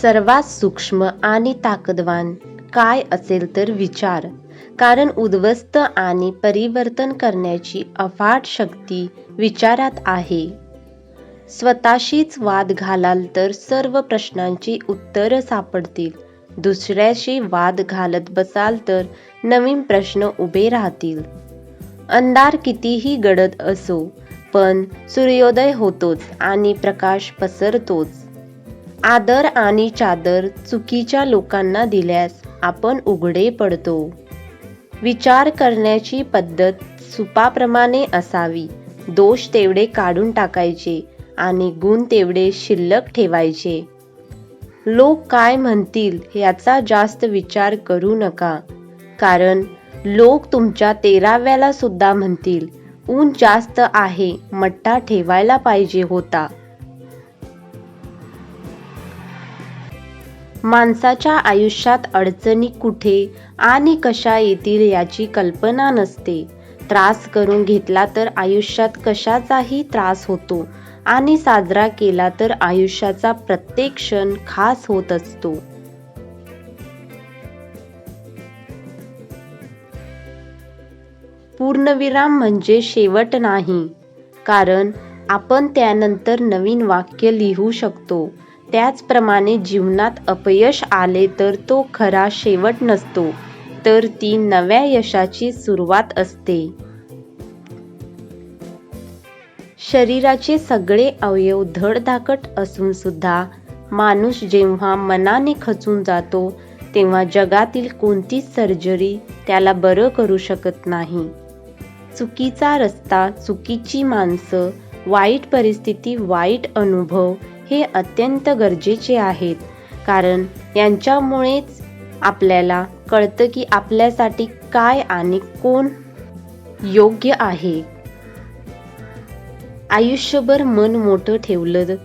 सर्वात सूक्ष्म आणि ताकदवान काय असेल तर विचार. कारण उद्ध्वस्त आणि परिवर्तन करण्याची अफाट शक्ती विचारात आहे. स्वतःशीच वाद घालाल तर सर्व प्रश्नांची उत्तरं सापडतील. दुसऱ्याशी वाद घालत बसाल तर नवीन प्रश्न उभे राहतील. अंधार कितीही गडद असो, पण सूर्योदय होतोच आणि प्रकाश पसरतोच. आदर आणि चादर चुकीच्या लोकांना दिल्यास आपण उघडे पडतो. विचार करण्याची पद्धत सुपाप्रमाणे असावी. दोष तेवढे काढून टाकायचे आणि गुण तेवढे शिल्लक ठेवायचे. लोक काय म्हणतील याचा जास्त विचार करू नका, कारण लोक तुमच्या 13व्याला सुद्धा म्हणतील, ऊन जास्त आहे, मट्टा ठेवायला पाहिजे होता. माणसाच्या आयुष्यात अडचणी कुठे आणि कशा येतील याची कल्पना नसते. त्रास करून घेतला तर आयुष्यात कशाचाही त्रास होतो आणि साजरा केला तर आयुष्याचा प्रत्येक क्षण खास होत असतो. पूर्णविराम म्हणजे शेवट नाही, कारण आपण त्यानंतर नवीन वाक्य लिहू शकतो. त्याचप्रमाणे जीवनात अपयश आले तर तो खरा शेवट नसतो, तर ती नव्या यशाची सुरुवात असते. शरीराचे सगळे अवयव धडधाकट असून सुद्धा माणूस जेव्हा मनाने खचून जातो तेव्हा जगातील कोणतीच सर्जरी त्याला बरं करू शकत नाही. चुकीचा रस्ता, चुकीची माणसं, वाईट परिस्थिती, वाईट अनुभव हे अत्यंत गरजेचे आहेत, कारण यांच्यामुळेच आपल्याला कळतं की आपल्यासाठी काय आणि कोण योग्य आहे. आयुष्यभर मन मोठं ठेवलं,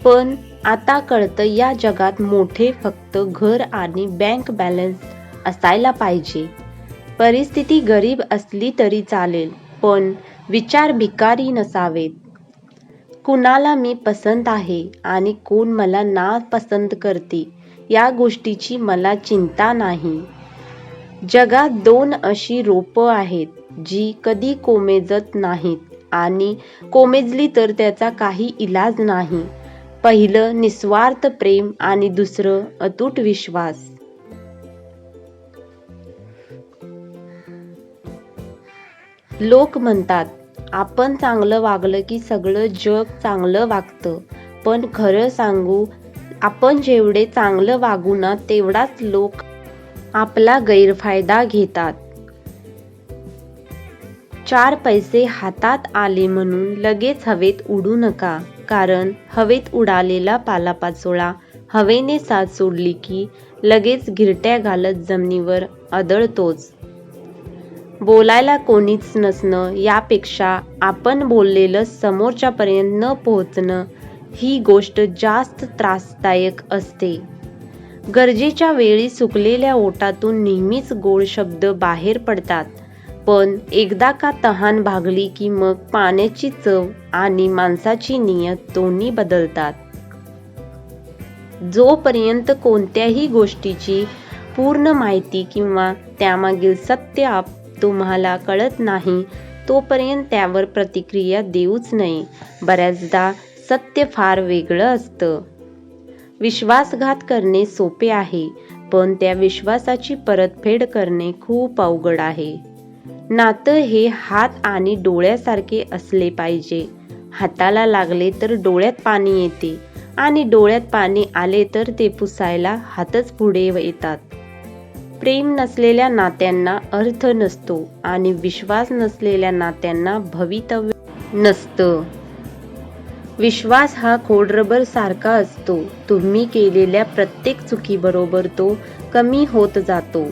पण आता कळतं या जगात मोठे फक्त घर आणि बँक बॅलन्स असायला पाहिजे. परिस्थिती गरीब असली तरी चालेल, पण विचार भिकारी नसावेत. कुणाला मी पसंत आहे आणि कोण मला नापसंत करते या गोष्टीची मला चिंता नाही. जगात 2 अशी रोपं आहेत जी कधी कोमेजत नाहीत आणि कोमेजली तर त्याचा काही इलाज नाही. पहिलं निस्वार्थ प्रेम आणि दुसरं अतूट विश्वास. लोक म्हणतात, आपण चांगलं वागलं की सगळं जग चांगलं वागतं. पण खरं सांगू, आपण जेवढे चांगलं वागू ना तेवढाच लोक आपला गैरफायदा घेतात. 4 पैसे हातात आले म्हणून लगेच हवेत उडू नका, कारण हवेत उडालेला पालापाचोळा हवेने साथ सोडली की लगेच घिरट्या घालत जमिनीवर आदळतोच. बोलायला कोणीच नसणं यापेक्षा आपण बोललेलं समोरच्यापर्यंत न पोहोचणं ही गोष्ट जास्त त्रासदायक असते. गरजेच्या वेळी सुकलेल्या ओठातून नेहमीच गोड शब्द बाहेर पडतात, पण एकदा का तहान भागली की मग पाण्याची चव आणि माणसाची नियत दोन्ही बदलतात. जोपर्यंत कोणत्याही गोष्टीची पूर्ण माहिती किंवा त्यामागील सत्य तुम्हाला कळत नाही, तोपर्यंत त्यावर प्रतिक्रिया देऊच नये. बऱ्याचदा सत्य फार वेगळं असतं. विश्वासघात करणे सोपे आहे, पण त्या विश्वासाची परतफेड करणे खूप अवघड आहे. नातं हे हात आणि डोळ्यासारखे असले पाहिजे. हाताला लागले तर डोळ्यात पाणी येते आणि डोळ्यात पाणी आले तर ते पुसायला हातच पुढे येतात. प्रेम नसलेल्या नात्यांना अर्थ नसतो आणि विश्वास नसलेल्या नात्यांना भवितव्य नसतं. विश्वास हा खोडरबर सारखा असतो. तुम्ही केलेल्या प्रत्येक चुकीबरोबर तो कमी होत जातो.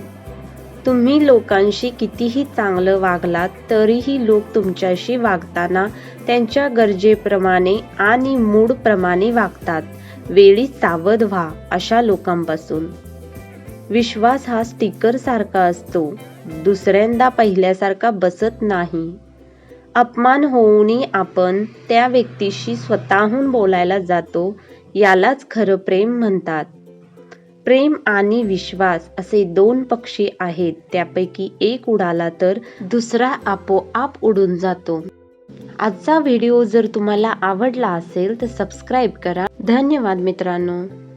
तुम्ही लोकांशी कितीही चांगलं वागलात तरीही लोक तुमच्याशी वागताना त्यांच्या गरजेप्रमाणे आणि मूडप्रमाणे वागतात. वेळीच सावध व्हा अशा लोकांपासून. विश्वास हा स्टिकर सारखा असतो, दुसऱ्यांदा पहिल्यासारखा बसत नाही. अपमान होऊनही आपण त्या व्यक्तीशी स्वतःहून बोलायला जातो, यालाच खरं प्रेम म्हणतात. प्रेम आणि विश्वास असे दोन पक्षी आहेत. त्यापैकी एक उडाला तर दुसरा आपोआप उडून जातो. आजचा व्हिडिओ जर तुम्हाला आवडला असेल तर सबस्क्राईब करा. धन्यवाद मित्रांनो.